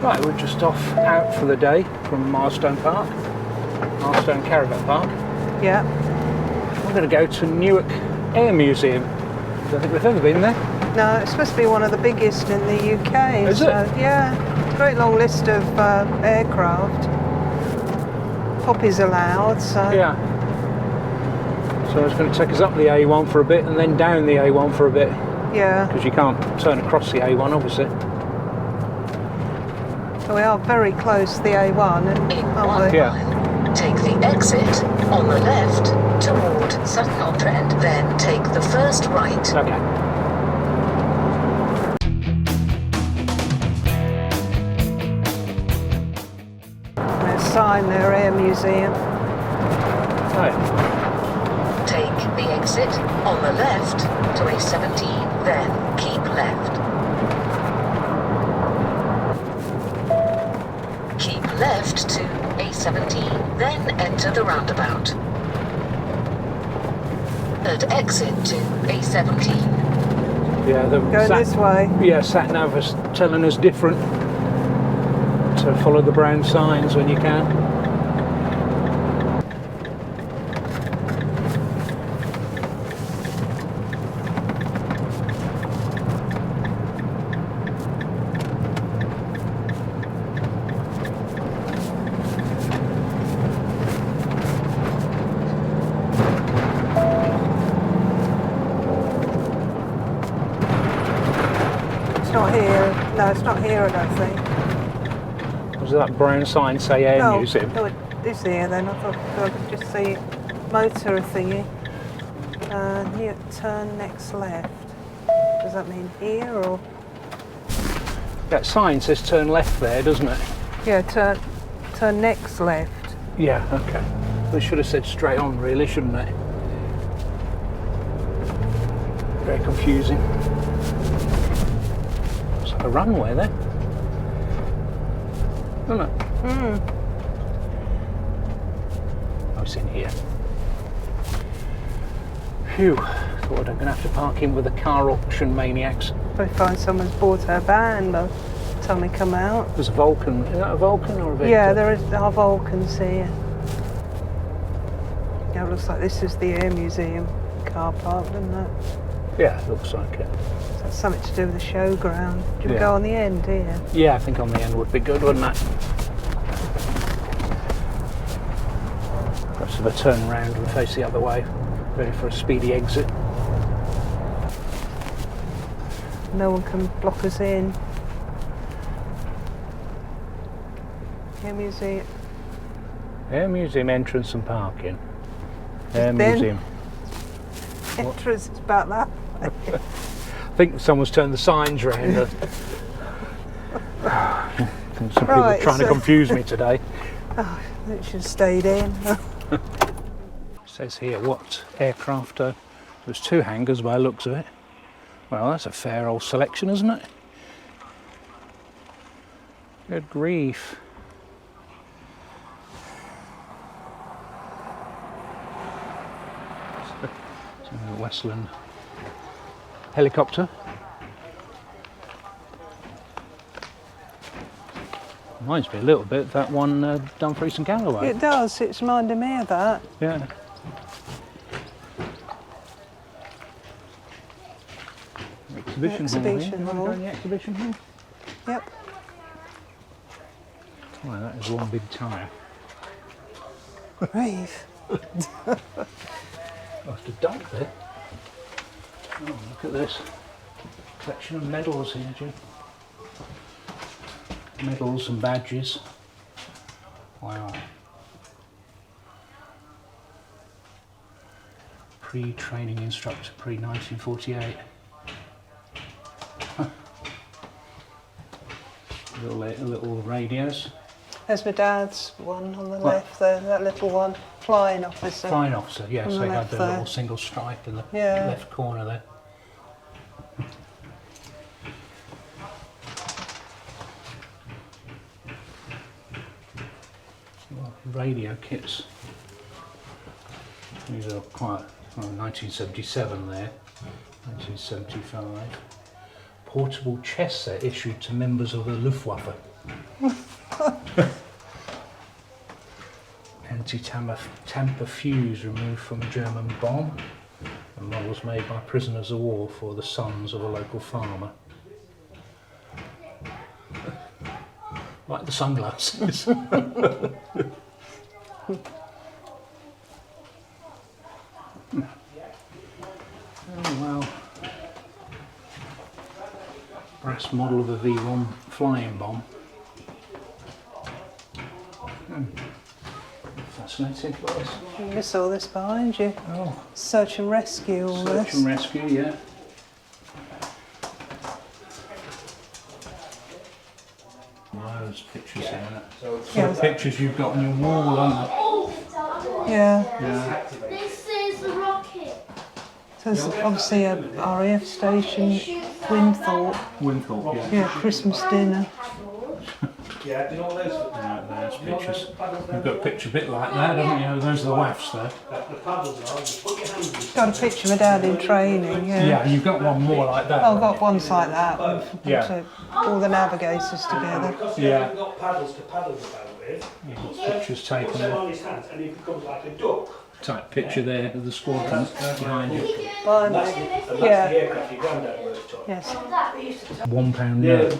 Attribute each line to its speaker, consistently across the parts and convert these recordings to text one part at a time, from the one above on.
Speaker 1: Right, we're just off out for the day from Milestone Park, Milestone Caravan Park.
Speaker 2: Yeah.
Speaker 1: We're going to go to Newark Air Museum. I don't think we've ever been there.
Speaker 2: No, it's supposed to be one of the biggest in the UK.
Speaker 1: Is it?
Speaker 2: Yeah, it's a very long list of aircraft. Poppies allowed, so...
Speaker 1: Yeah. So it's going to take us up the A1 for a bit and then down the A1 for a bit.
Speaker 2: Yeah.
Speaker 1: Because you can't turn across the A1, obviously.
Speaker 2: So we are very close to the A1, aren't we?
Speaker 1: Yeah.
Speaker 3: Take the exit on the left toward Sutton-on-Trent, then take the first right.
Speaker 1: Okay.
Speaker 2: There's a sign there, Air Museum.
Speaker 1: Right.
Speaker 3: Take the exit on the left to A17, then keep left. Keep left to A17, then enter the roundabout. And exit to A17.
Speaker 1: Yeah, the
Speaker 2: Go this way.
Speaker 1: Yeah, sat nav is telling us different. So follow the brown signs when you can.
Speaker 2: It's not here. No, it's not here, I don't think.
Speaker 1: Does that brown sign say Air
Speaker 2: No,
Speaker 1: Museum?
Speaker 2: no, it is here then. I thought I could just see motor thingy. Here, turn next left. Does that mean here or?
Speaker 1: That sign says turn left there, doesn't it?
Speaker 2: Yeah, turn next left.
Speaker 1: Yeah, okay. They should have said straight on, really, shouldn't they? Very confusing. It's like a runway there. Isn't it?
Speaker 2: Hmm.
Speaker 1: Oh, it's in here. Phew. Thought I was going to have to park in with the car auction maniacs.
Speaker 2: Probably find someone's bought her van by the time they come out.
Speaker 1: There's a Vulcan. Is that a Vulcan or a Victor?
Speaker 2: Yeah, there are Vulcans here. Yeah, it looks like this is the Air Museum car park, doesn't it?
Speaker 1: Yeah, looks like it.
Speaker 2: So that's something to do with the showground. Do you
Speaker 1: Yeah.
Speaker 2: go on the end here?
Speaker 1: Yeah, I think on the end would be good, wouldn't it? Perhaps if I turn around and face the other way, ready for a speedy exit.
Speaker 2: No one can block us in. Air Museum.
Speaker 1: Air Museum entrance and parking. Air
Speaker 2: Then-
Speaker 1: Museum.
Speaker 2: Entrance is about that.
Speaker 1: I think someone's turned the signs around. Some people are
Speaker 2: Right,
Speaker 1: trying to
Speaker 2: so-
Speaker 1: confuse me today.
Speaker 2: Oh, it should have stayed in.
Speaker 1: It says here what aircraft. There's two hangars by the looks of it. Well, that's a fair old selection, isn't it? Good grief. So the Westland helicopter. Reminds me a little bit of that one Dumfries and Galloway.
Speaker 2: It does, it's reminding me of that.
Speaker 1: Yeah. Exhibition hall.
Speaker 2: Exhibition
Speaker 1: You want to
Speaker 2: hall.
Speaker 1: go in the exhibition hall?
Speaker 2: Yep.
Speaker 1: Well, that is one big tyre.
Speaker 2: Brave.
Speaker 1: I'll have to dump it. Oh, look at this. Collection of medals here, Jim. Medals and badges. Wow. Pre-training instructor, pre-1948. Little radios.
Speaker 2: There's my dad's one on the
Speaker 1: What?
Speaker 2: left there, that little one. Flying officer.
Speaker 1: Flying officer, yes,
Speaker 2: On the
Speaker 1: they had
Speaker 2: left
Speaker 1: the
Speaker 2: there.
Speaker 1: little single stripe in the
Speaker 2: Yeah.
Speaker 1: left corner there. Radio kits. These are quite, well, 1977 there, 1975. Portable chess set issued to members of the Luftwaffe. Anti-tamper fuse removed from a German bomb. A models made by prisoners of war for the sons of a local farmer. Like the sunglasses. Oh well. Brass model of a V1 flying bomb. Fascinating place.
Speaker 2: You miss all this behind you.
Speaker 1: Oh,
Speaker 2: Search and rescue, all
Speaker 1: search
Speaker 2: this.
Speaker 1: and rescue, yeah. Those pictures here.
Speaker 2: Yeah.
Speaker 1: The pictures you've got on your wall, aren't
Speaker 2: Yeah.
Speaker 1: they? Yeah.
Speaker 4: This is the rocket.
Speaker 2: So there's obviously a RAF station, Winthorpe.
Speaker 1: Winthorpe, yeah.
Speaker 2: Yeah, Christmas dinner.
Speaker 5: Yeah, do all those.
Speaker 1: Right, there's pictures. You've got a picture a bit like that, haven't you? Those are the WAFs there.
Speaker 5: The paddles are, you put your hands in.
Speaker 2: Got a picture of my dad in training, yeah.
Speaker 1: Yeah, you've got one more like that.
Speaker 2: I've got ones like that with
Speaker 1: Yeah.
Speaker 2: all the navigators together.
Speaker 5: Because he
Speaker 1: Yeah.
Speaker 5: hasn't got paddles to paddle about with,
Speaker 1: You've got pictures taken
Speaker 5: puts them
Speaker 1: there.
Speaker 5: on his hands and he becomes like a duck.
Speaker 1: Type picture there of the squadron behind you.
Speaker 2: Behind
Speaker 5: And
Speaker 2: me.
Speaker 5: that's the
Speaker 2: Yeah.
Speaker 5: aircraft your granddad worked on.
Speaker 2: Yes.
Speaker 1: £1 note,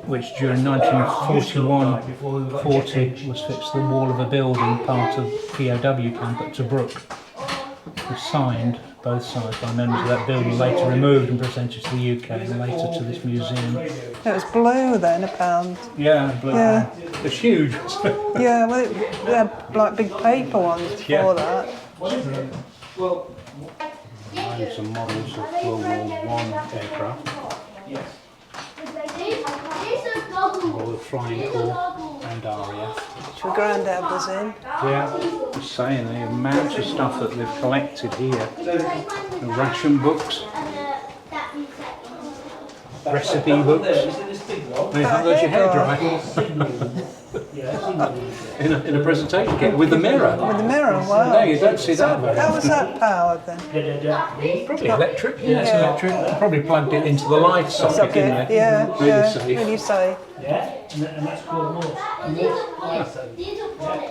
Speaker 1: which during 1941-40 was fixed to the wall of a building, part of POW camp at Tobruk. It was signed, both sides, by members of that building, later removed and presented to the UK and later to this museum.
Speaker 2: It was blue then, a pound.
Speaker 1: Yeah, but
Speaker 2: Yeah.
Speaker 1: it's huge.
Speaker 2: Yeah, well, they had like big paper ones before
Speaker 1: Yeah.
Speaker 2: that.
Speaker 5: Well,
Speaker 1: And some models of World War I aircraft,
Speaker 5: yes.
Speaker 1: Royal Flying Corps and RAF.
Speaker 2: Which my granddad was in.
Speaker 1: Yeah, just saying, the amount of stuff that they've collected here. The ration books, recipe books.
Speaker 5: There, is it this big one?
Speaker 1: Hey, how goes your hair dry?
Speaker 5: Yeah,
Speaker 1: In a presentation kit with the mirror.
Speaker 2: With the mirror, wow.
Speaker 1: No, you don't see that very
Speaker 2: How was
Speaker 1: often.
Speaker 2: that powered then?
Speaker 1: Probably electric. Yeah, it's electric. Probably plugged it into the light socket,
Speaker 2: Socket,
Speaker 1: didn't it?
Speaker 2: yeah,
Speaker 1: Really
Speaker 2: yeah.
Speaker 1: safe.
Speaker 2: Really safe.
Speaker 5: Yeah, and that's called Morse.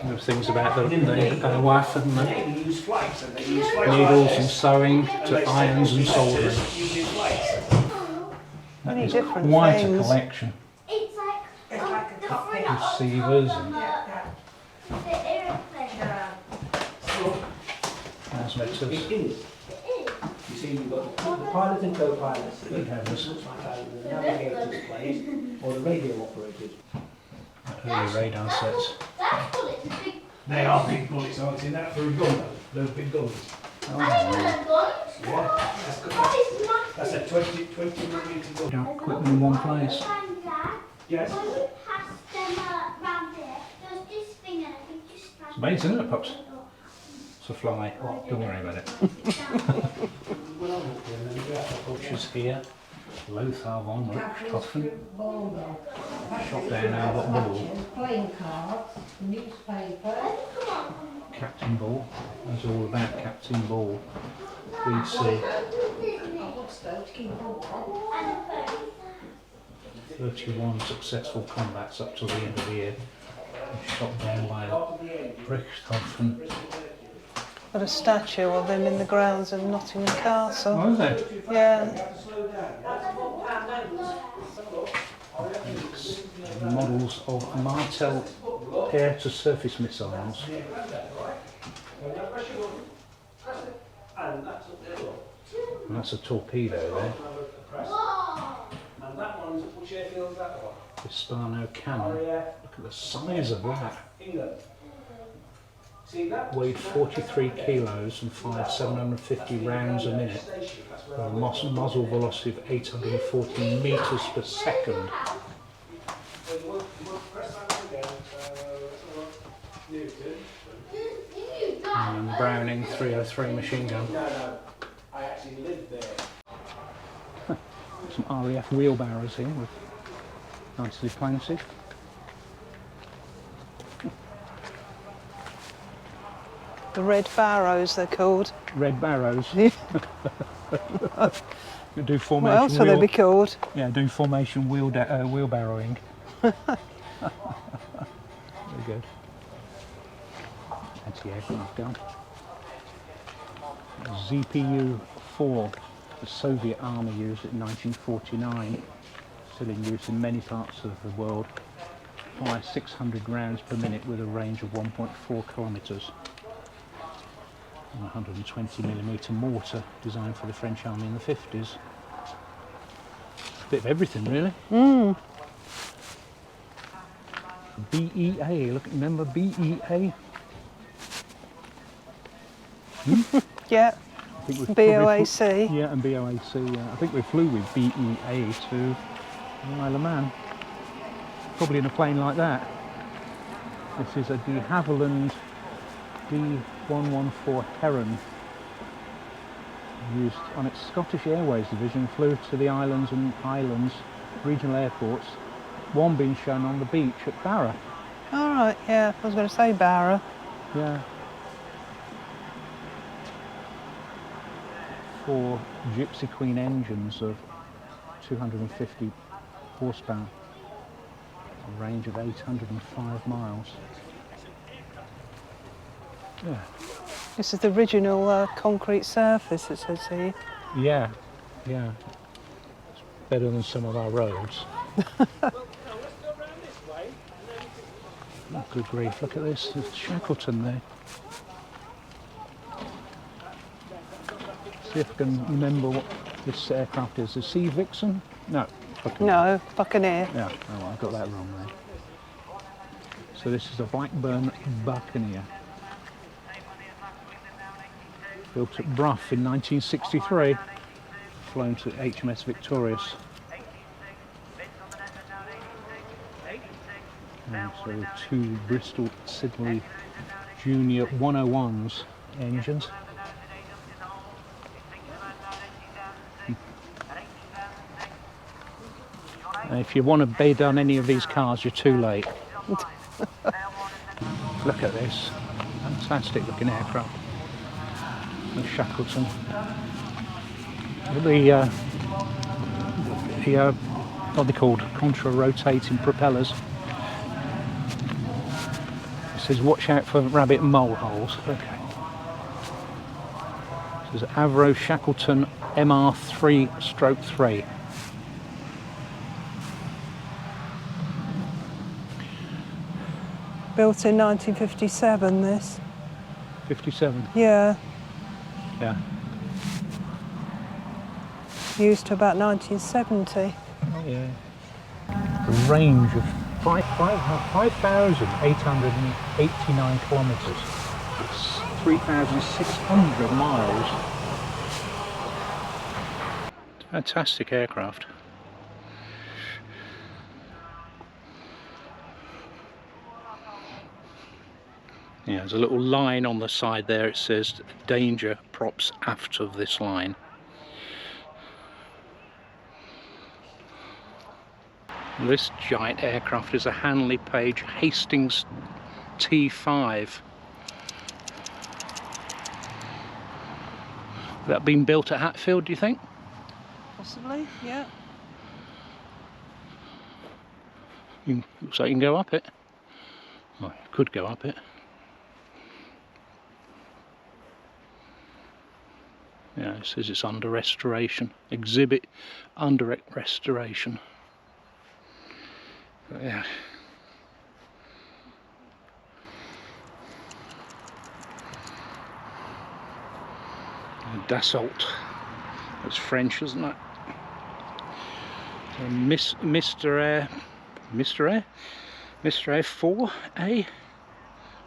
Speaker 1: There's things about the WAF and the
Speaker 5: They use flights and they use flights.
Speaker 1: needles and sewing to irons and soldering.
Speaker 5: Using flights.
Speaker 2: Many different
Speaker 1: Quite a
Speaker 2: things.
Speaker 1: collection.
Speaker 4: It's like the front of
Speaker 1: Receivers and
Speaker 4: the airplane.
Speaker 1: transmitters.
Speaker 5: It is. You see, you've got the pilots and co-pilots that you have. It looks like how the navigators place or the radio operators.
Speaker 1: Early radar sets.
Speaker 4: That's what it's a big.
Speaker 5: They are big bullets, aren't they? That for a gun, though. Those big guns.
Speaker 4: I didn't know the guns.
Speaker 5: Yeah, that's good.
Speaker 4: That is massive.
Speaker 5: That's a 20 millimeter gun.
Speaker 1: Don't quit them in one place.
Speaker 5: Yes.
Speaker 4: When we passed them round there, there was this thing and I think just
Speaker 1: It's amazing, isn't it, pups? It's a fly. Don't worry about it. Butchers here. Lothar von Richthofen. Shot down Albert Ball.
Speaker 6: Playing cards, newspaper.
Speaker 1: Captain Ball. That's all about Captain Ball. BC. 31 successful combats up till the end of the year. Shot down by Richthofen.
Speaker 2: Got a statue of him in the grounds of Nottingham Castle.
Speaker 1: Oh, is it?
Speaker 2: Yeah.
Speaker 1: Models of Martel air-to-surface missiles. And that's a torpedo there.
Speaker 5: And that one's which airfield's that one?
Speaker 1: Hispano cannon.
Speaker 5: RAF
Speaker 1: Look at the size of that.
Speaker 5: England. See that?
Speaker 1: Weighed 43 kilos and fired 750 rounds a minute. With a muzzle velocity of 840 metres per second. And Browning 303 machine gun.
Speaker 5: No, I actually lived there.
Speaker 1: Some RAF wheelbarrows here with nicely painted.
Speaker 2: The Red Barrows, they're called.
Speaker 1: Red barrows. Do
Speaker 2: What
Speaker 1: formation
Speaker 2: else will they be called?
Speaker 1: Yeah, do formation wheelbarrowing. Very good. Anti-aircraft gun. ZPU-4, the Soviet army used it in 1949. Still in use in many parts of the world. Fires 600 rounds per minute with a range of 1.4 kilometres. And a 120mm mortar designed for the French army in the 50s. Bit of everything, really. BEA, look, remember BEA?
Speaker 2: Yeah.
Speaker 1: I think we probably
Speaker 2: BOAC.
Speaker 1: yeah, and BOAC. Yeah. I think we flew with BEA to the Isle of Man. Probably in a plane like that. This is a de Havilland D114 Heron, used on its Scottish Airways division, flew to the islands and Highlands regional airports, one being shown on the beach at Barra.
Speaker 2: All right, yeah, I was going to say Barra.
Speaker 1: Yeah. 4 Gypsy Queen engines of 250 horsepower, a range of 805 miles. Yeah.
Speaker 2: This is the original concrete surface, it says here.
Speaker 1: Yeah, yeah. It's better than some of our roads. Oh, good grief, look at this. There's Shackleton there. See if I can remember what this aircraft is. The Sea Vixen? No. Buccaneer.
Speaker 2: No, Buccaneer.
Speaker 1: Yeah, oh, I got that wrong there. So this is a Blackburn Buccaneer. Built at Brough in 1963. Flown to HMS Victorious. And so 2 Bristol Siddeley Junior 101s engines. And if you want to bid on any of these cars, you're too late. Look at this. Fantastic looking aircraft. The Shackleton. What are they called? Contra-rotating propellers. It says watch out for rabbit mole holes. Okay. This is Avro Shackleton MR3/3.
Speaker 2: Built in 1957, this.
Speaker 1: 57.
Speaker 2: Yeah,
Speaker 1: Yeah.
Speaker 2: used to about 1970.
Speaker 1: Yeah. A range of 5,889 kilometres. It's 3,600 miles. Fantastic aircraft. Yeah, there's a little line on the side there. It says danger props aft of this line. This giant aircraft is a Hanley Page Hastings T5. That been built at Hatfield, do you think?
Speaker 2: Possibly, yeah.
Speaker 1: Looks like you can go up it. Well, you could go up it. Yeah, it says it's under restoration. Exhibit under restoration. But yeah. Dassault. That's French, isn't it? Mr. Air 4A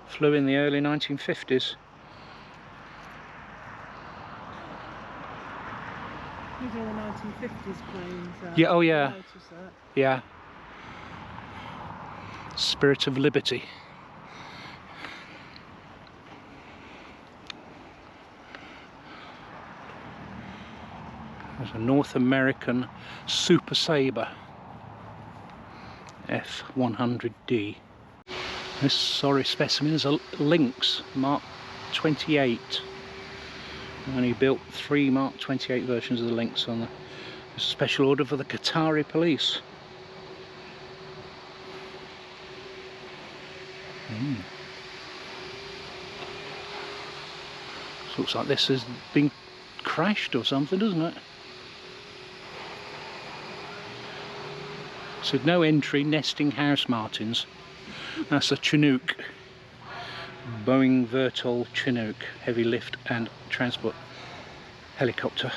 Speaker 1: flew in the early 1950s.
Speaker 2: These are all 1950s planes.
Speaker 1: Yeah, oh yeah.
Speaker 2: I noticed that.
Speaker 1: Yeah. Spirit of Liberty. There's a North American Super Sabre F100D. This sorry specimen is a Lynx Mark 28. And he built 3 Mark 28 versions of the Lynx on the special order for the Qatari police. Looks like this has been crashed or something, doesn't it? So no entry, nesting house martins. That's a Chinook. Boeing Vertol Chinook heavy lift and transport helicopter.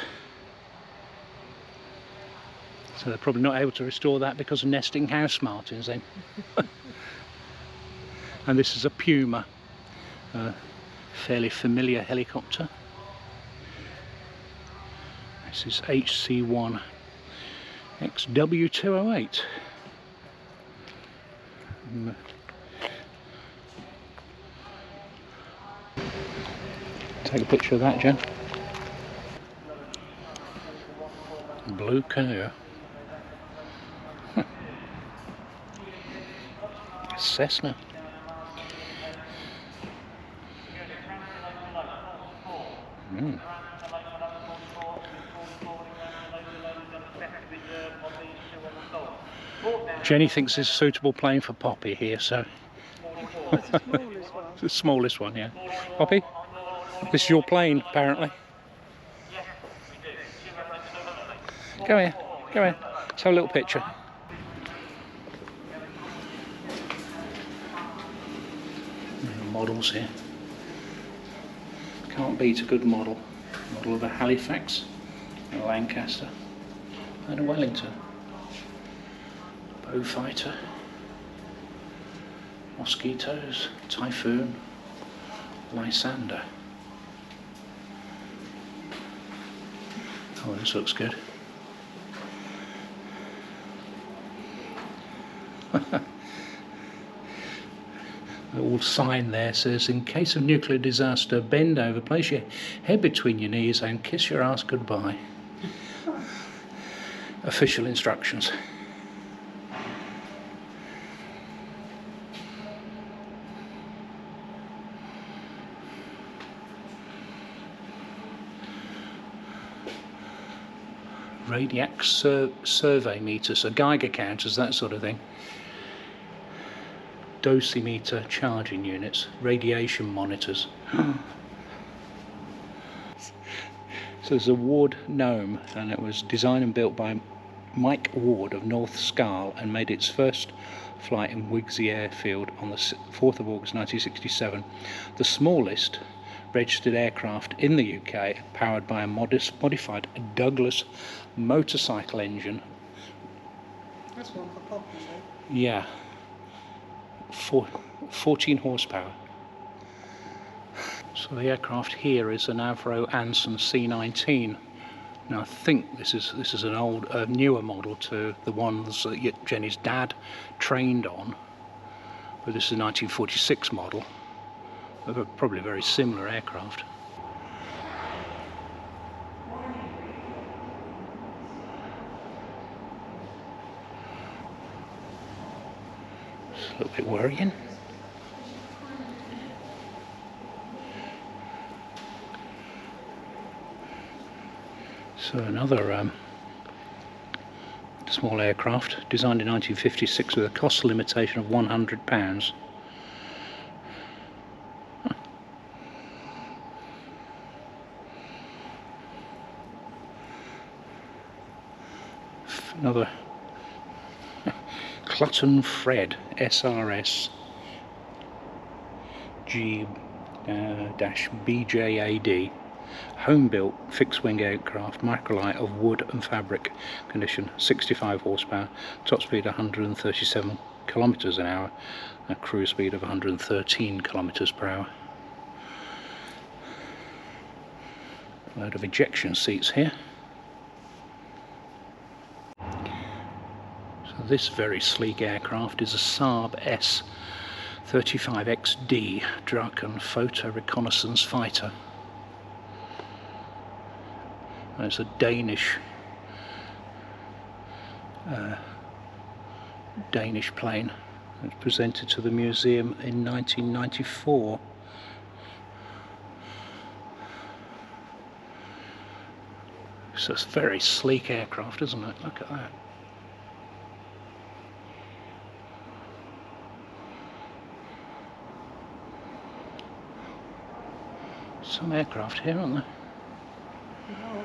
Speaker 1: So they're probably not able to restore that because of nesting house martins then. And this is a Puma, fairly familiar helicopter. This is HC1 XW208. Take a picture of that, Jen. Blue canoe. Cessna. Jenny thinks it's a suitable plane for Poppy here, so.
Speaker 2: It's the smallest one.
Speaker 1: It's the smallest one, yeah. Poppy, this is your plane, apparently. Come here, come here. Let's have a little picture. Models here. Can't beat a good model. Model of a Halifax, a Lancaster, and a Wellington. Beaufighter, Mosquitoes, Typhoon, Lysander. Oh, this looks good. The little sign there says, in case of nuclear disaster, bend over, place your head between your knees and kiss your ass goodbye. Official instructions. Radiac survey meters, so Geiger counters, that sort of thing. Dosimeter charging units, radiation monitors. So there's a Ward Gnome, and it was designed and built by Mike Ward of North Scarl and made its first flight in Wigsey Airfield on the 4th of August 1967. The smallest registered aircraft in the UK, powered by a modified Douglas motorcycle engine.
Speaker 2: That's one for Poppy, though.
Speaker 1: Yeah. 14 horsepower. So the aircraft here is an Avro Anson C-19. Now I think this is an old, newer model to the ones that Jenny's dad trained on, but this is a 1946 model. They're probably very similar aircraft. It's a little bit worrying. So another small aircraft, designed in 1956 with a cost limitation of £100. Another Clutton Fred SRS G-BJAD, home-built fixed-wing aircraft, macrolite of wood and fabric condition, 65 horsepower, top speed 137 kilometers an hour, a cruise speed of 113 kilometers per hour. A load of ejection seats here. So this very sleek aircraft is a Saab S-35XD Draken photo reconnaissance fighter. And it's a Danish plane. It was presented to the museum in 1994. So it's a very sleek aircraft, isn't it? Look at that. Some aircraft here, aren't there?
Speaker 2: Oh, yeah,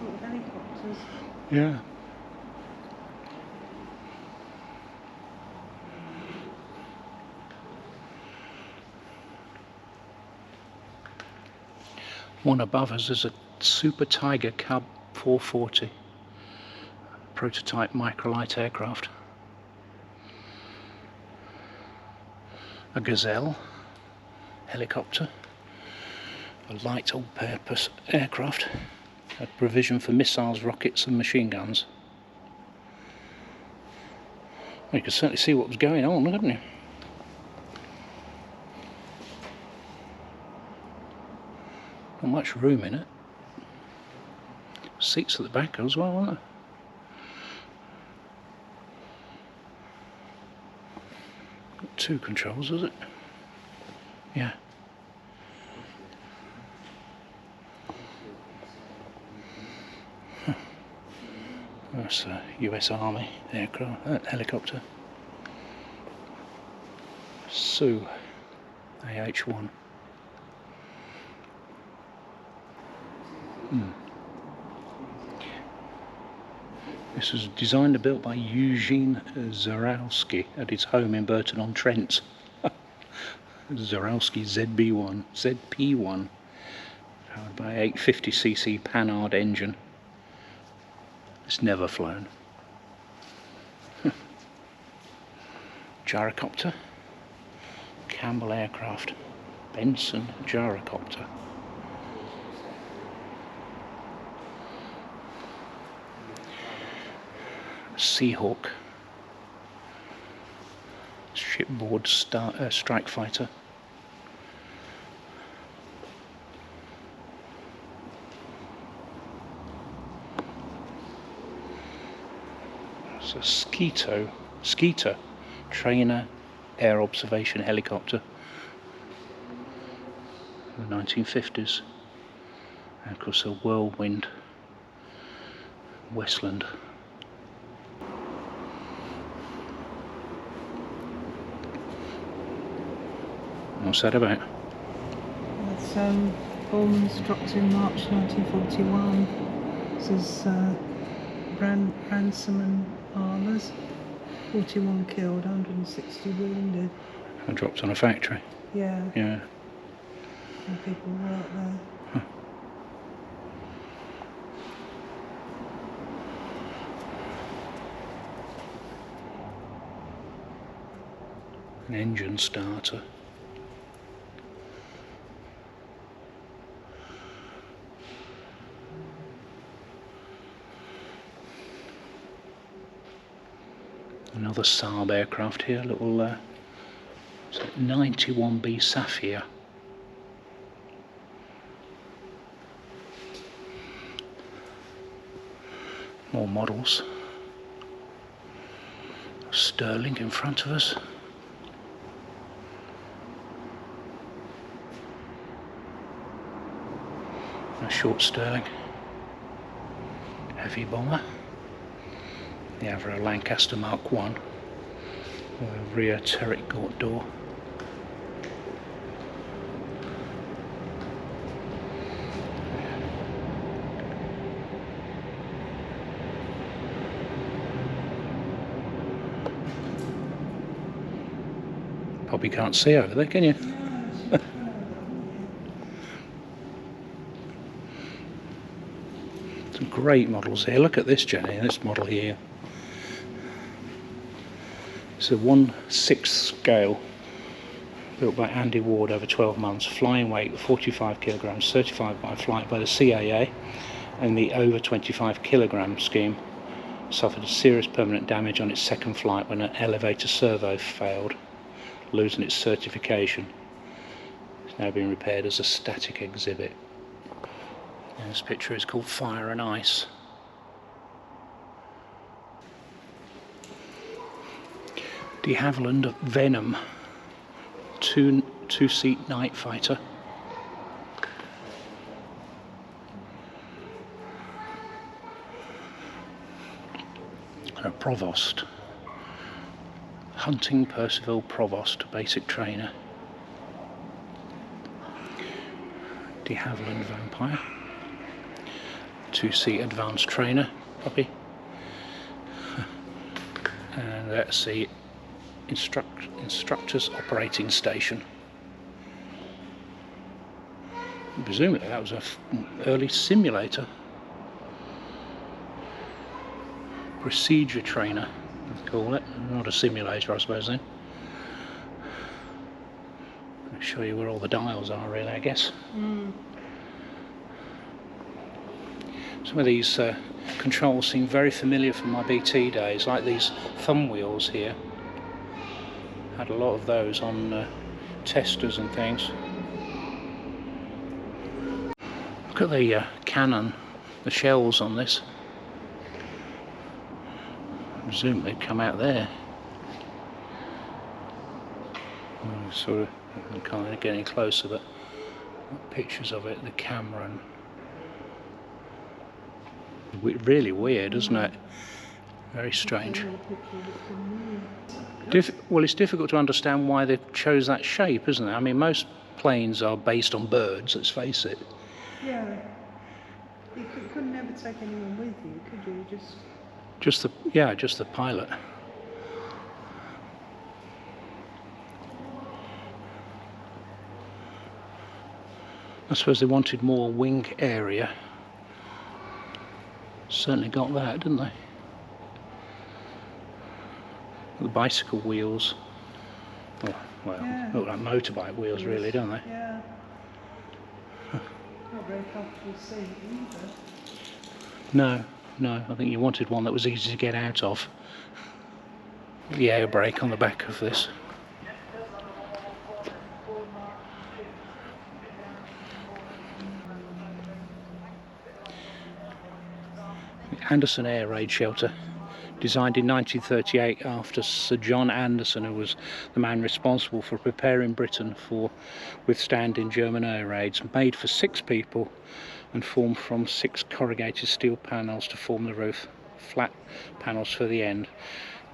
Speaker 2: sort of helicopters.
Speaker 1: Yeah. One above us is a Super Tiger Cub 440, prototype microlight aircraft. A Gazelle helicopter, a light all-purpose aircraft, a provision for missiles, rockets and machine guns. Well, you could certainly see what was going on, couldn't you? Not much room in it. Seats at the back as well, aren't there? Got two controls, is it? Yeah. That's a US Army aircraft, helicopter. Su AH-1. This was designed and built by Eugene Zarowski at his home in Burton-on-Trent. Zarowski ZP1, powered by 850cc Panhard engine. It's never flown. Gyrocopter, Campbell Aircraft, Benson Gyrocopter. Seahawk, shipboard strike fighter. It's a Skeeter trainer air observation helicopter in the 1950s. And of course a Whirlwind Westland. What's that about?
Speaker 2: It's bombs dropped in March 1941. This is Ransom and Armours. 41 killed, 160 wounded.
Speaker 1: I dropped on a factory.
Speaker 2: Yeah,
Speaker 1: Yeah.
Speaker 2: and people work there.
Speaker 1: An engine starter. Another Saab aircraft here, little 91B Sapphire. More models. Sterling in front of us. A short Sterling. Heavy bomber. The Avro Lancaster Mark 1 with a rear turret gaunt door. Probably can't see over there, can you? Some great models here. Look at this, Jenny, this model here. It's a 1/6 scale, built by Andy Ward over 12 months, flying weight 45 kilograms, certified by flight by the CAA, and the over 25 kilogram scheme suffered a serious permanent damage on its second flight when an elevator servo failed, losing its certification. It's now being repaired as a static exhibit. And this picture is called Fire and Ice. De Havilland Venom, two-seat night fighter. And a Provost, Hunting Percival Provost, basic trainer. de Havilland Vampire. 2-seat advanced trainer puppy. And that's the instructor's operating station. Presumably that was an early simulator. Procedure trainer, let's call it. Not a simulator, I suppose, then. I'll show you where all the dials are, really, I guess. Some of these controls seem very familiar from my BT days, like these thumb wheels here. Had a lot of those on testers and things. Look at the cannon, the shells on this. I presume they'd come out there. Sort of, I'm kind of getting closer, but pictures of it, the camera, and really weird, isn't it? Very strange. Well, it's difficult to understand why they chose that shape, isn't it? I mean, most planes are based on birds, let's face it.
Speaker 2: Yeah. You couldn't ever take anyone with you, could you?
Speaker 1: Just the pilot. I suppose they wanted more wing area. Certainly got that, didn't they? The bicycle wheels. Oh, well,
Speaker 2: Yeah.
Speaker 1: look like motorbike wheels, really, don't they?
Speaker 2: Yeah. Not very comfortable seat either.
Speaker 1: No, I think you wanted one that was easy to get out of. The air brake on the back of this. The Anderson Air Raid Shelter, designed in 1938 after Sir John Anderson, who was the man responsible for preparing Britain for withstanding German air raids. Made for 6 people and formed from 6 corrugated steel panels to form the roof, flat panels for the end.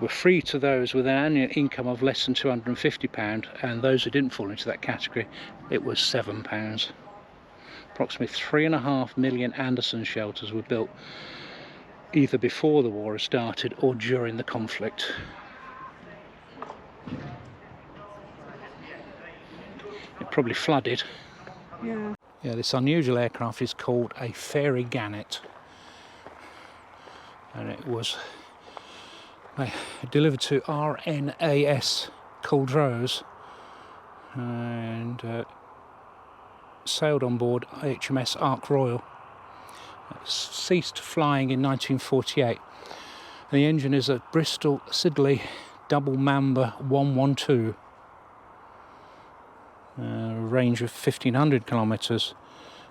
Speaker 1: Were free to those with an annual income of less than £250, and those who didn't fall into that category, it was £7. Approximately 3.5 million Anderson shelters were built either before the war has started or during the conflict. It probably flooded.
Speaker 2: Yeah.
Speaker 1: Yeah, this unusual aircraft is called a Fairy Gannet, and it was delivered to RNAS Culdrose and sailed on board HMS Ark Royal. It ceased flying in 1948. The engine is a Bristol Siddeley Double Mamba 112. A range of 1,500 kilometres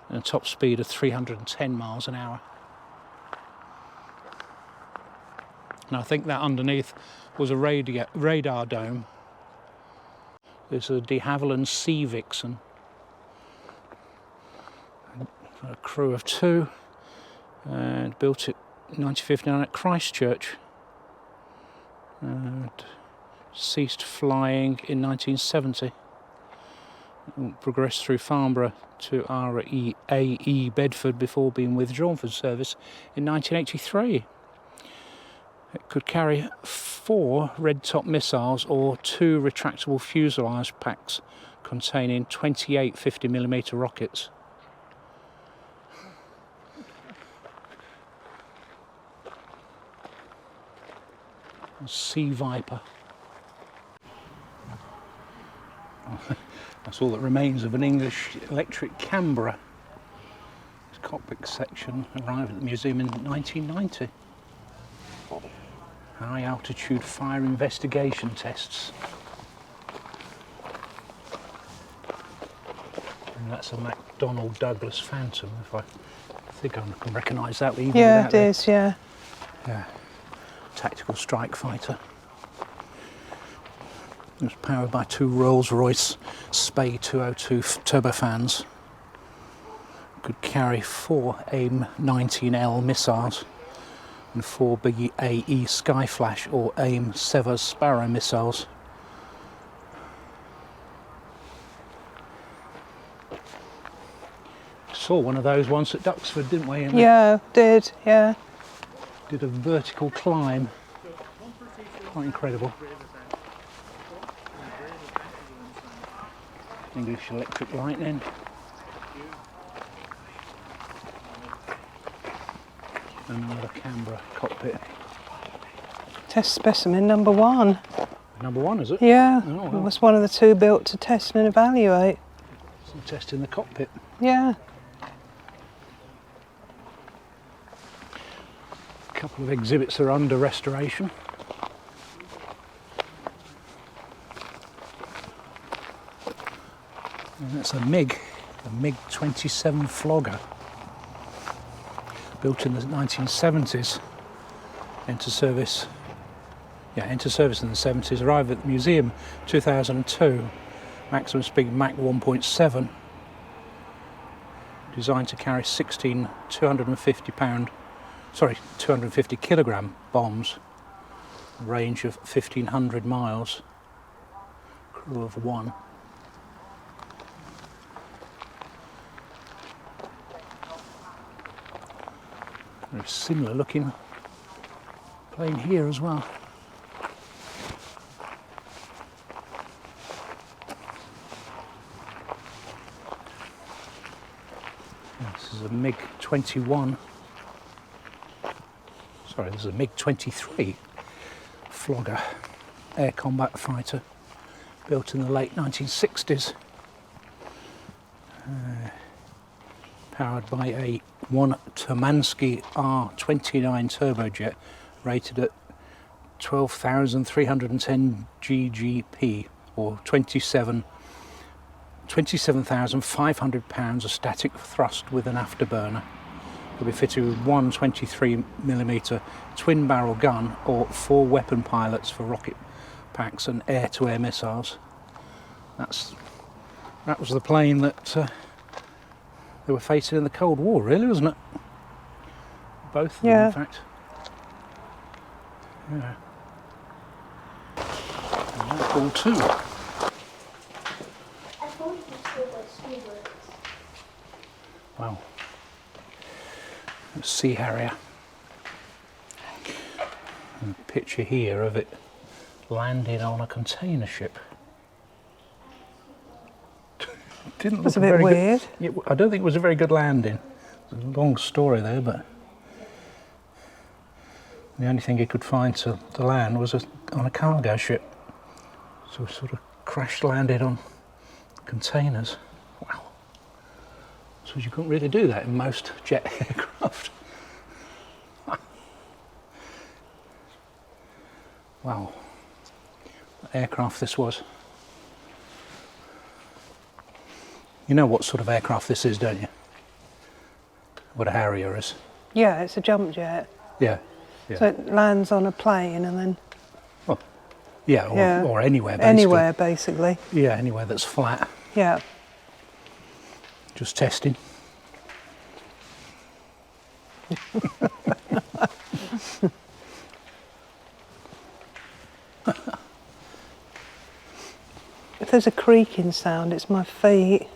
Speaker 1: and a top speed of 310 miles an hour. And I think that underneath was a radar dome. There's a de Havilland Sea Vixen. A crew of 2, and built it in 1959 at Christchurch. And ceased flying in 1970. Progressed through Farnborough to RAE Bedford before being withdrawn from service in 1983. It could carry 4 red top missiles or 2 retractable fuselage packs containing 28 50mm rockets. Sea Viper. That's all that remains of an English electric Canberra. This cockpit section arrived at the museum in 1990. High altitude fire investigation tests. And that's a McDonnell Douglas Phantom, if I think I can recognise that even
Speaker 2: Yeah,
Speaker 1: without
Speaker 2: it is, yeah.
Speaker 1: Yeah. Tactical strike fighter. It was powered by 2 Rolls-Royce Spey 202 turbofans. Could carry 4 AIM-19L missiles and 4 BAE Skyflash or AIM Severs Sparrow missiles. Saw one of those once at Duxford, didn't we? And
Speaker 2: Yeah, did, yeah.
Speaker 1: did a vertical climb. Quite incredible. English Electric Lightning. And another Canberra cockpit.
Speaker 2: Test specimen number 1.
Speaker 1: Number 1, is it?
Speaker 2: Yeah,
Speaker 1: Oh,
Speaker 2: it
Speaker 1: well.
Speaker 2: was one of the 2 built to test and evaluate.
Speaker 1: Some test in the cockpit.
Speaker 2: Yeah.
Speaker 1: A couple of exhibits are under restoration. And that's a MiG-27 Flogger, built in the 1970s. Entered service in the 70s. Arrived at the museum 2002. Maximum speed Mach 1.7. Designed to carry 16 250 kilogram bombs. A range of 1,500 miles. Crew of 1. Very similar looking plane here as well. This is a MiG-21. Sorry, this is a MiG-23 Flogger air combat fighter, built in the late 1960s. Powered by a 1 Termansky R29 turbojet rated at 12,310 ggp, or 27,500 pounds of static thrust with an afterburner. It'll be fitted with one 23mm twin barrel gun or 4 weapon pilots for rocket packs and air-to-air missiles. That was the plane that they were facing in the Cold War, really, wasn't it? Both of them,
Speaker 2: Yeah.
Speaker 1: in fact. Yeah. And that's all too.
Speaker 4: I thought you still got Stewart's.
Speaker 1: Wow. A Sea Harrier. And a picture here of it landing on a container ship. Didn't
Speaker 2: That's
Speaker 1: look
Speaker 2: a bit
Speaker 1: very
Speaker 2: weird.
Speaker 1: Good. I don't think it was a very good landing. It's a long story there, but the only thing he could find to land was on a cargo ship. So it sort of crash landed on containers. Wow. So you couldn't really do that in most jet aircraft. Wow. What aircraft this was. You know what sort of aircraft this is, don't you? What a Harrier is.
Speaker 2: Yeah, it's a jump jet.
Speaker 1: Yeah. Yeah.
Speaker 2: So it lands on a plane and then
Speaker 1: Yeah, or anywhere basically.
Speaker 2: anywhere basically.
Speaker 1: Yeah, anywhere that's flat.
Speaker 2: Yeah.
Speaker 1: Just testing.
Speaker 2: If there's a creaking sound, it's my feet.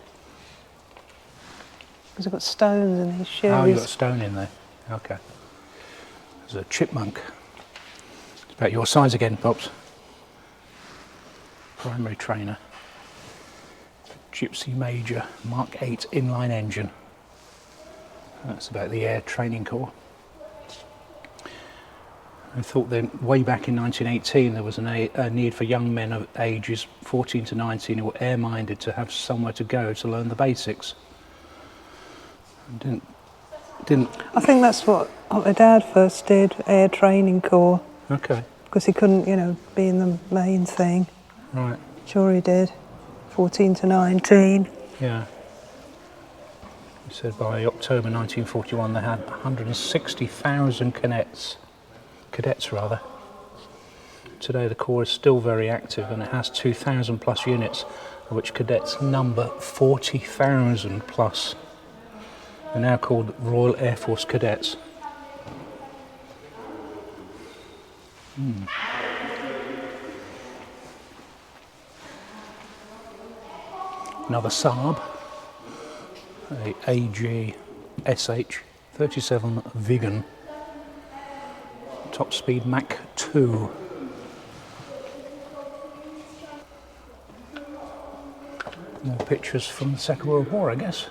Speaker 2: Because I've got stones in these shoes.
Speaker 1: Oh, you've got a stone in there. Okay. There's a chipmunk. It's about your size again, Pops. Primary trainer. Gypsy Major Mark 8 inline engine. That's about the Air Training Corps. I thought then, way back in 1918, there was a need for young men of ages 14 to 19 who were air-minded to have somewhere to go to learn the basics. Didn't.
Speaker 2: I think that's what my dad first did, Air Training Corps,
Speaker 1: Okay.
Speaker 2: because he couldn't, be in the main thing.
Speaker 1: Right.
Speaker 2: Sure he did. 14 to 19.
Speaker 1: Yeah. He said by October 1941 they had 160,000 cadets. Today the Corps is still very active and it has 2,000 plus units, of which cadets number 40,000 plus. They're now called Royal Air Force Cadets. Another Saab. a AG SH 37 Vegan, top speed Mach 2. More pictures from the Second World War, I guess.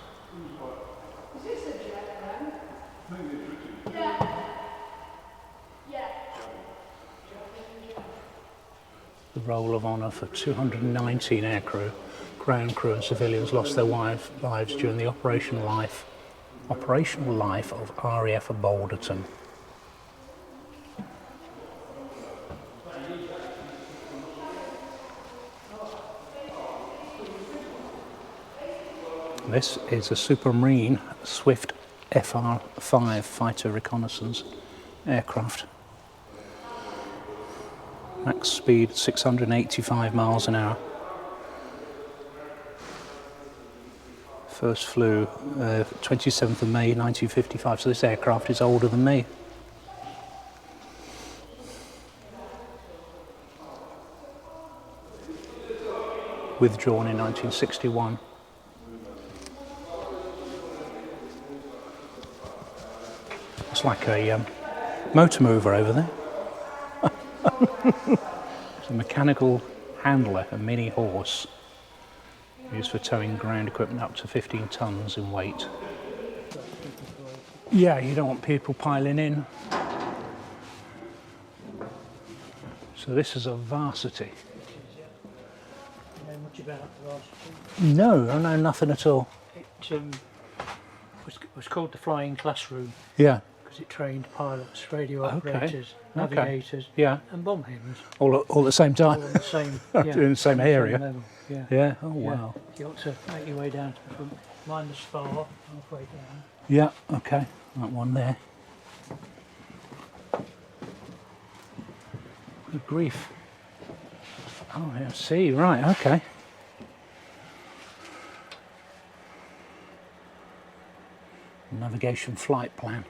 Speaker 1: The Roll of Honour for 219 aircrew, ground crew and civilians lost their lives during the operational life of RAF Balderton. This is a Supermarine Swift FR-5 fighter reconnaissance aircraft. Max speed 685 miles an hour. First flew 27th of May 1955, so this aircraft is older than me. Withdrawn in 1961. It's like a motor mover over there. It's a mechanical handler, a mini horse, used for towing ground equipment up to 15 tons in weight. Yeah, you don't want people piling in. So this is a Varsity.
Speaker 5: You know much about the last
Speaker 1: No, I know nothing at all.
Speaker 5: It was called the Flying Classroom
Speaker 1: Yeah,
Speaker 5: because it trained pilots, radio
Speaker 1: Okay.
Speaker 5: operators,
Speaker 1: Okay.
Speaker 5: navigators,
Speaker 1: yeah,
Speaker 5: and bomb hens.
Speaker 1: all at the same
Speaker 5: All
Speaker 1: time.
Speaker 5: in the same,
Speaker 1: In the same area.
Speaker 5: level. Yeah.
Speaker 1: Yeah, oh
Speaker 5: Yeah.
Speaker 1: wow.
Speaker 5: You ought to make your way down to the front. Mind the spar halfway down.
Speaker 1: Yeah, okay, that one there. Good grief. Oh, I see, right, okay. Navigation flight plan.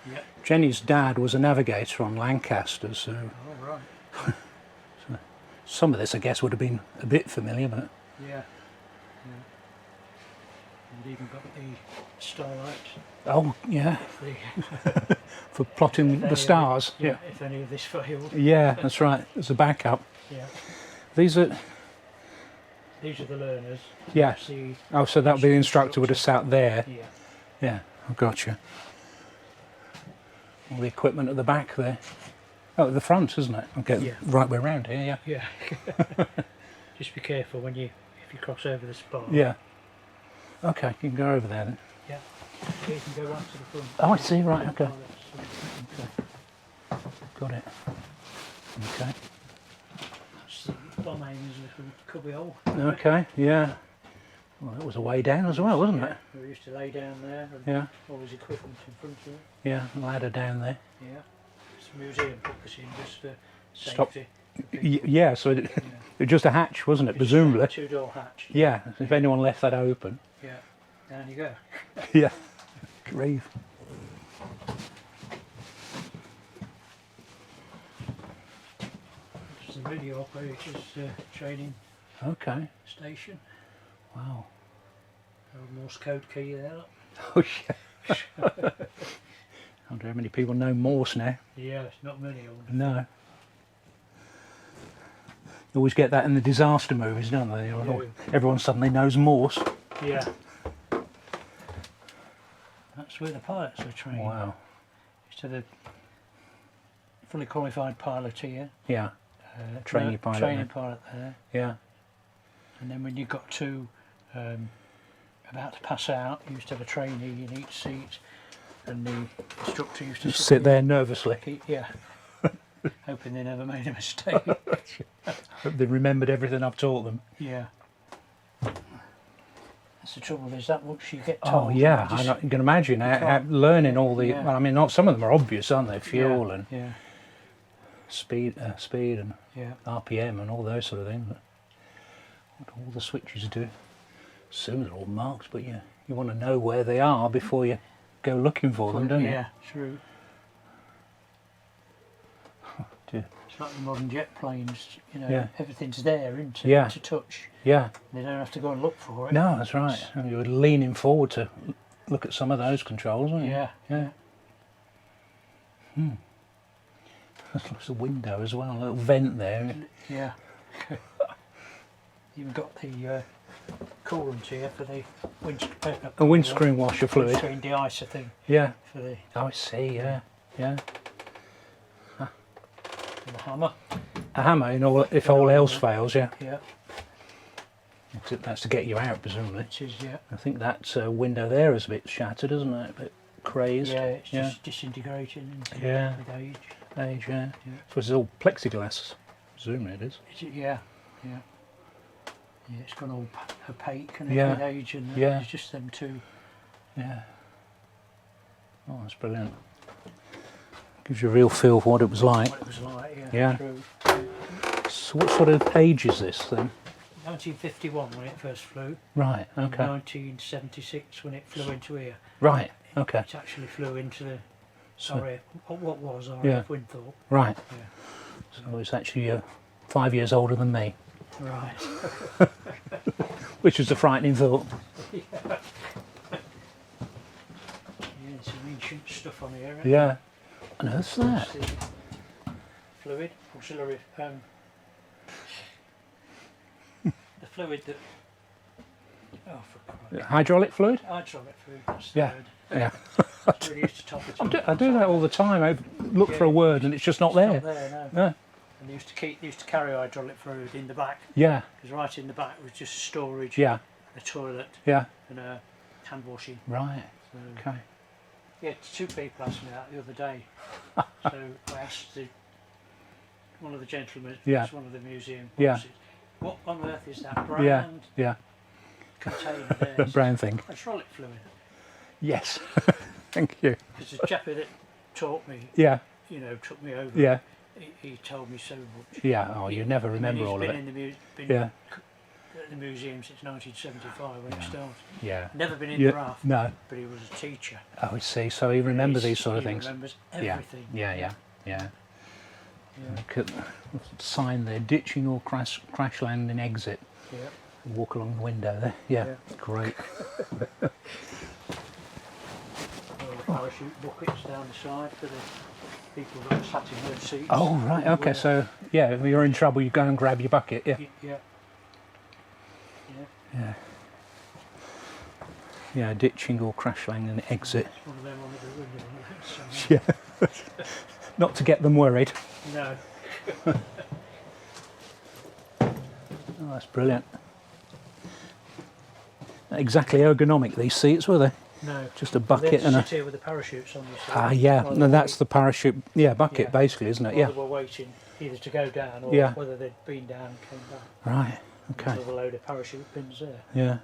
Speaker 5: Yeah.
Speaker 1: Jenny's dad was a navigator on Lancaster, so
Speaker 5: Oh, right.
Speaker 1: some of this, I guess, would have been a bit familiar, but
Speaker 5: Yeah. And even got the starlight.
Speaker 1: oh, yeah,
Speaker 5: The,
Speaker 1: for plotting the stars. Yeah,
Speaker 5: If any of this failed.
Speaker 1: yeah, that's right, as a backup.
Speaker 5: Yeah.
Speaker 1: These are,
Speaker 5: These are the learners.
Speaker 1: yeah,
Speaker 5: The,
Speaker 1: oh, so that would be the instructor would have sat there.
Speaker 5: yeah.
Speaker 1: Yeah, I gotcha. All the equipment at the back there. Oh, at the front, isn't it? Okay,
Speaker 5: Yeah.
Speaker 1: right way around here, yeah.
Speaker 5: Yeah. Just be careful when if you cross over the spar.
Speaker 1: Yeah. Okay, you can go over there then.
Speaker 5: Yeah. You can go right to the front.
Speaker 1: Oh, I see, right, okay.
Speaker 5: That's
Speaker 1: Got it. Okay.
Speaker 5: the bomb aims little cubby hole.
Speaker 1: Okay, yeah. Well, that was a way down as well, wasn't it?
Speaker 5: We used to lay down there and
Speaker 1: Yeah,
Speaker 5: all his equipment in front of it.
Speaker 1: yeah, ladder down there.
Speaker 5: Yeah. It's a museum put this in just for
Speaker 1: Stop.
Speaker 5: safety.
Speaker 1: Yeah, so it was just a hatch, wasn't it, presumably?
Speaker 5: Two-door hatch.
Speaker 1: Yeah, if anyone left that open.
Speaker 5: Yeah. Down you go.
Speaker 1: Yeah. Grief.
Speaker 5: This is the radio operators training
Speaker 1: Okay.
Speaker 5: station.
Speaker 1: Wow.
Speaker 5: Old Morse code key there. Look.
Speaker 1: Oh, yeah. I wonder how many people know Morse now.
Speaker 5: Yeah, it's not many of them.
Speaker 1: No. You always get that in the disaster movies, don't they?
Speaker 5: Yeah.
Speaker 1: Everyone suddenly knows Morse.
Speaker 5: Yeah. That's where the pilots are trained.
Speaker 1: Wow.
Speaker 5: So the fully qualified pilot here.
Speaker 1: Yeah. Trainee
Speaker 5: no,
Speaker 1: pilot
Speaker 5: Trainee
Speaker 1: there.
Speaker 5: pilot there.
Speaker 1: Yeah.
Speaker 5: And then when you got to about to pass out, you used to have a trainee in each seat, and the instructor used to
Speaker 1: Just sit there nervously.
Speaker 5: Yeah. Hoping they never made a mistake.
Speaker 1: Hope they remembered everything I've taught them.
Speaker 5: Yeah. That's the trouble, is that once you get
Speaker 1: Oh
Speaker 5: told.
Speaker 1: yeah,
Speaker 5: you just-
Speaker 1: you can imagine how
Speaker 5: can't-
Speaker 1: learning all the.
Speaker 5: Yeah.
Speaker 1: Well, I mean, not some of them are obvious, aren't they? Fuel
Speaker 5: yeah,
Speaker 1: and
Speaker 5: Yeah,
Speaker 1: speed and
Speaker 5: yeah.
Speaker 1: RPM and all those sort of things. But what all the switches do. Soon they're all marked, but you want to know where they are before you go looking for them, don't you?
Speaker 5: Yeah, true.
Speaker 1: Dear.
Speaker 5: It's like the modern jet planes, you know,
Speaker 1: Yeah.
Speaker 5: everything's there, isn't it,
Speaker 1: Yeah.
Speaker 5: to touch.
Speaker 1: Yeah.
Speaker 5: They don't have to go and look for it.
Speaker 1: No, that's right. And you were leaning forward to look at some of those controls, weren't you?
Speaker 5: Yeah.
Speaker 1: Yeah. There's a window as well, a little vent there.
Speaker 5: Yeah. You've got the coolant here for the
Speaker 1: A windscreen washer fluid.
Speaker 5: windscreen de-icer thing
Speaker 1: Yeah.
Speaker 5: for the,
Speaker 1: Oh, I see. Yeah. Yeah.
Speaker 5: for the hammer.
Speaker 1: A hammer in all if all else fails. Yeah.
Speaker 5: Yeah,
Speaker 1: That's to get you out, presumably.
Speaker 5: it is. Yeah.
Speaker 1: I think that window there is a bit shattered, isn't it? A bit crazed.
Speaker 5: Yeah, it's
Speaker 1: Yeah.
Speaker 5: just disintegrating into
Speaker 1: Yeah.
Speaker 5: with age.
Speaker 1: Age. Yeah.
Speaker 5: Yeah.
Speaker 1: So it's all plexiglass. Presumably it is.
Speaker 5: Yeah. Yeah. Yeah, it's gone all opaque and
Speaker 1: Yeah.
Speaker 5: with age, and
Speaker 1: Yeah.
Speaker 5: it's just them two.
Speaker 1: Yeah. Oh, that's brilliant. Gives you a real feel for what it was like.
Speaker 5: What it was like. Yeah.
Speaker 1: Yeah.
Speaker 5: True.
Speaker 1: So what sort of age is this then?
Speaker 5: 1951 when it first flew.
Speaker 1: Right.
Speaker 5: And
Speaker 1: Okay.
Speaker 5: 1976 when it flew into here.
Speaker 1: Right. Okay.
Speaker 5: It actually flew into the
Speaker 1: So-
Speaker 5: RAF, what was RAF
Speaker 1: Yeah.
Speaker 5: Winthorpe.
Speaker 1: Right.
Speaker 5: Yeah.
Speaker 1: So it's actually 5 years older than me,
Speaker 5: Right.
Speaker 1: which is a frightening thought.
Speaker 5: Yeah, some ancient stuff on here.
Speaker 1: Yeah. On earth's that?
Speaker 5: It's the fluid, auxiliary, the fluid that, oh for Christ,
Speaker 1: Hydraulic fluid?
Speaker 5: hydraulic fluid, that's the
Speaker 1: Yeah.
Speaker 5: word.
Speaker 1: Yeah.
Speaker 5: It's really used to top it up.
Speaker 1: I do that all the time. I look for a word and it's just not
Speaker 5: It's
Speaker 1: there.
Speaker 5: not there, no.
Speaker 1: No.
Speaker 5: And they used to carry hydraulic fluid in the back,
Speaker 1: Yeah.
Speaker 5: because right in the back was just storage,
Speaker 1: Yeah.
Speaker 5: a toilet
Speaker 1: Yeah.
Speaker 5: and a hand washing.
Speaker 1: Right.
Speaker 5: So,
Speaker 1: Okay.
Speaker 5: yeah, two people asked me that the other day. So I asked one of the gentlemen,
Speaker 1: Yeah.
Speaker 5: it's one of the museum
Speaker 1: Yeah.
Speaker 5: bosses, what on earth is that brown
Speaker 1: Yeah. Yeah.
Speaker 5: container there?
Speaker 1: That brown thing.
Speaker 5: Hydraulic fluid.
Speaker 1: Yes. Thank you.
Speaker 5: Because the chappie that taught me,
Speaker 1: Yeah.
Speaker 5: you know, took me over,
Speaker 1: Yeah.
Speaker 5: he told me so much.
Speaker 1: Yeah. Oh, you never
Speaker 5: I mean,
Speaker 1: remember
Speaker 5: he's
Speaker 1: all of
Speaker 5: been
Speaker 1: it.
Speaker 5: in the been
Speaker 1: Yeah.
Speaker 5: at the museum since 1975 when it started.
Speaker 1: Yeah.
Speaker 5: Never been in
Speaker 1: Yeah.
Speaker 5: the RAF,
Speaker 1: No.
Speaker 5: but he was a teacher.
Speaker 1: Oh, I see. So you remember these sort of
Speaker 5: He
Speaker 1: things.
Speaker 5: remembers
Speaker 1: Yeah.
Speaker 5: everything.
Speaker 1: Yeah. Yeah. Yeah.
Speaker 5: Yeah.
Speaker 1: Look at the sign there, ditching or crash landing exit.
Speaker 5: Yeah.
Speaker 1: Walk along the window there. Yeah.
Speaker 5: Yeah.
Speaker 1: Great.
Speaker 5: Parachute buckets down the side for the people that are sat in those seats.
Speaker 1: Oh, right. Okay. So, yeah, if you're in trouble, you go and grab your bucket. Yeah.
Speaker 5: Yeah.
Speaker 1: Yeah. Yeah, ditching or crash landing exit.
Speaker 5: It's one of them on the window.
Speaker 1: Yeah. Not to get them worried.
Speaker 5: No.
Speaker 1: Oh, that's brilliant. Not exactly ergonomic, these seats, were they?
Speaker 5: No.
Speaker 1: Just a
Speaker 5: They
Speaker 1: bucket and a...
Speaker 5: sit here with the parachutes on. You see,
Speaker 1: Ah, yeah.
Speaker 5: while
Speaker 1: No,
Speaker 5: they
Speaker 1: that's
Speaker 5: wait-
Speaker 1: the parachute. Yeah, bucket,
Speaker 5: Yeah.
Speaker 1: basically, isn't it?
Speaker 5: while
Speaker 1: Yeah.
Speaker 5: They were waiting either to go down or
Speaker 1: Yeah.
Speaker 5: whether they'd been down and came back.
Speaker 1: Right. Okay.
Speaker 5: There's a load of parachute pins there.
Speaker 1: Yeah.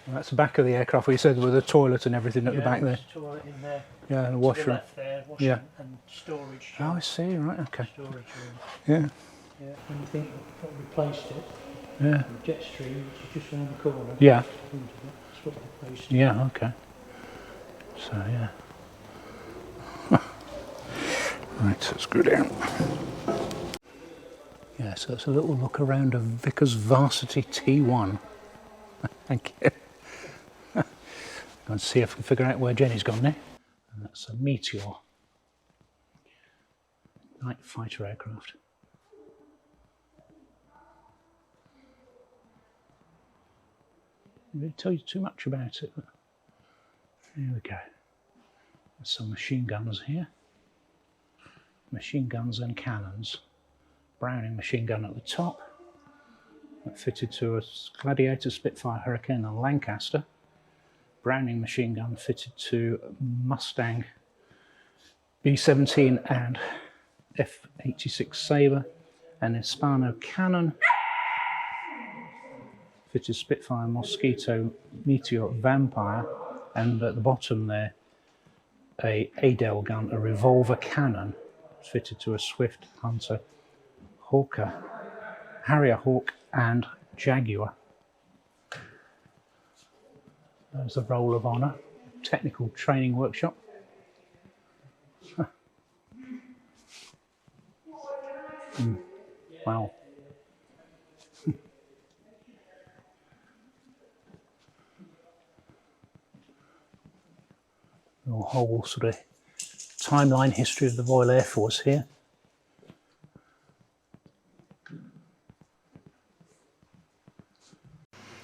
Speaker 1: Well, that's the back of the aircraft. We said with a toilet and everything at the back there.
Speaker 5: there's a toilet in there.
Speaker 1: Yeah, and a
Speaker 5: To the
Speaker 1: washroom.
Speaker 5: left there, washroom
Speaker 1: Yeah.
Speaker 5: and storage.
Speaker 1: Oh, I see. Right. Okay.
Speaker 5: Storage room.
Speaker 1: Yeah.
Speaker 5: Yeah. When you think what replaced it,
Speaker 1: Yeah.
Speaker 5: the jet stream, which is just round the corner.
Speaker 1: Yeah.
Speaker 5: That's what replaced it.
Speaker 1: Yeah. Okay. So yeah. Right. So let's go down. Yeah. So it's a little look around of Vickers Varsity T1. Thank you. Go and see if I can figure out where Jenny's gone now. And that's a Meteor night fighter aircraft. I didn't tell you too much about it, but here we go. There's some machine guns here. Machine guns and cannons. Browning machine gun at the top. That fitted to a Gladiator, Spitfire, Hurricane and Lancaster. Browning machine gun fitted to Mustang B-17 and F-86 Sabre. An Hispano cannon. Fitted Spitfire, Mosquito, Meteor, Vampire, and at the bottom there, a Adel gun, a revolver cannon, fitted to a Swift, Hunter, Hawker, Harrier Hawk, and Jaguar. There's the Roll of Honour, Technical Training Workshop. Wow. The whole sort of timeline history of the Royal Air Force here.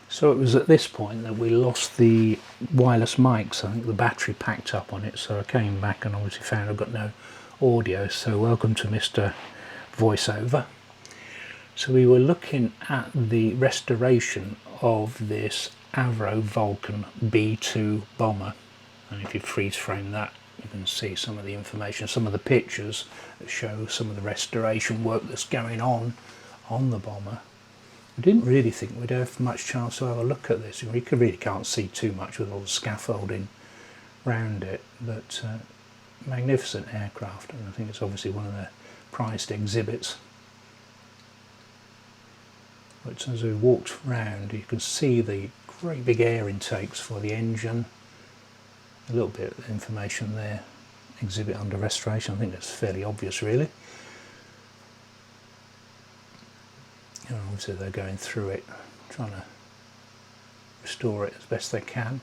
Speaker 1: So it was at this point that we lost the wireless mics. I think the battery packed up on it, so I came back and obviously found I've got no audio. So welcome to Mr. Voiceover. So we were looking at the restoration of this Avro Vulcan B-2 bomber, and if you freeze frame that you can see some of the information, some of the pictures that show some of the restoration work that's going on the bomber. We didn't really think we'd have much chance to have a look at this. We really can't see too much with all the scaffolding around it, but magnificent aircraft, and I think it's obviously one of the prized exhibits. But as we walked round, you can see the great big air intakes for the engine. A little bit of information there, exhibit under restoration. I think that's fairly obvious really. You know, obviously they're going through it, trying to restore it as best they can.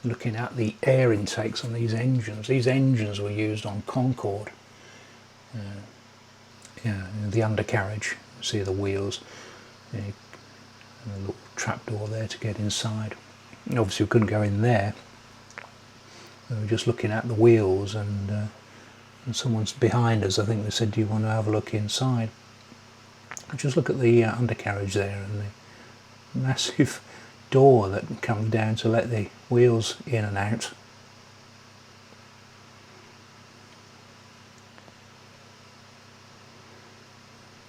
Speaker 1: Looking at the air intakes on these engines. These engines were used on Concorde. Yeah, the undercarriage. See the wheels, and a little trapdoor there to get inside. And obviously we couldn't go in there. We were just looking at the wheels, and someone's behind us. I think they said, "Do you want to have a look inside?" Just look at the undercarriage there and the massive door that comes down to let the wheels in and out.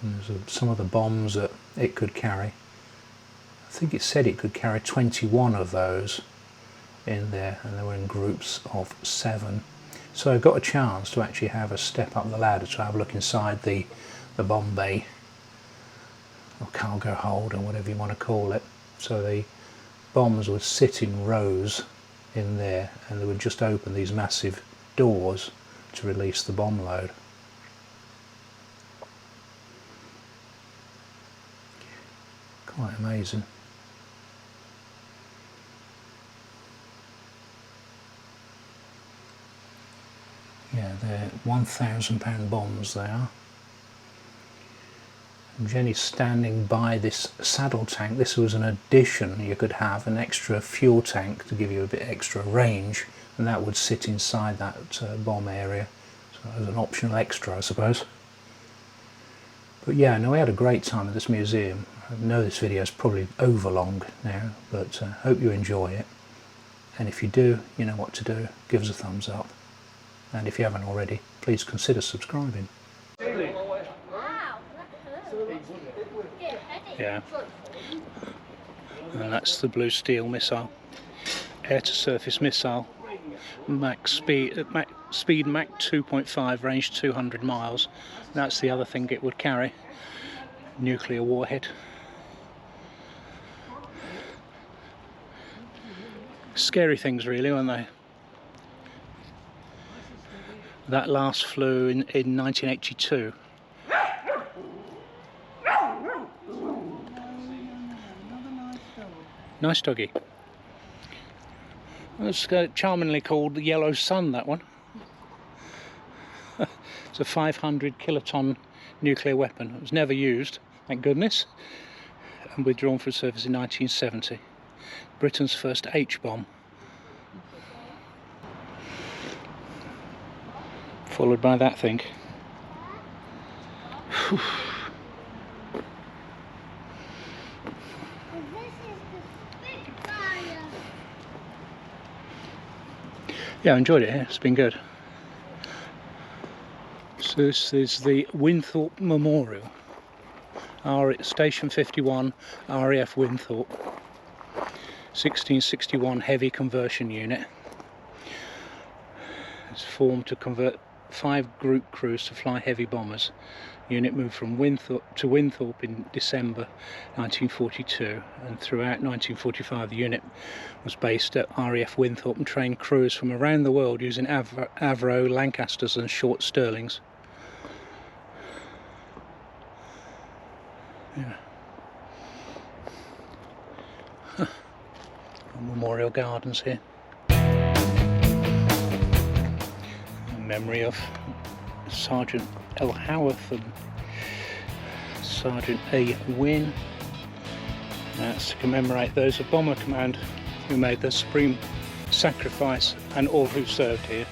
Speaker 1: And there's some of the bombs that it could carry. I think it said it could carry 21 of those in there, and they were in groups of 7. So I got a chance to actually have a step up the ladder to have a look inside the bomb bay, or cargo hold, or whatever you want to call it. So the bombs would sit in rows in there, and they would just open these massive doors to release the bomb load. Quite amazing. Yeah, they're £1,000 bombs they are. And Jenny's standing by this saddle tank. This was an addition. You could have an extra fuel tank to give you a bit extra range, and that would sit inside that bomb area. So as an optional extra, I suppose. But yeah, no, we had a great time at this museum. I know this video is probably over long now, but hope you enjoy it. And if you do, you know what to do. Give us a thumbs up. And if you haven't already, please consider subscribing. Yeah. And that's the Blue Steel missile. Air-to-surface missile. Speed Mach 2.5, range 200 miles. That's the other thing it would carry. Nuclear warhead. Scary things really, aren't they? That last flew in 1982. Nice doggy. It's charmingly called the Yellow Sun, that one. It's a 500 kiloton nuclear weapon. It was never used, thank goodness, and withdrawn from service in 1970. Britain's first H-bomb. Followed by that thing. Whew. Yeah, I enjoyed it here. It's been good. So this is the Winthorpe Memorial. Station 51, RAF Winthorpe. 1661 heavy conversion unit. It's formed to convert 5 group crews to fly heavy bombers. Unit moved from Winthorpe in December 1942, and throughout 1945 the unit was based at RAF Winthorpe and trained crews from around the world using Avro, Lancasters and short Stirlings. Memorial Gardens here. In memory of Sergeant L. Howarth and Sergeant A. Wynne. That's to commemorate those of Bomber Command who made the supreme sacrifice and all who served here.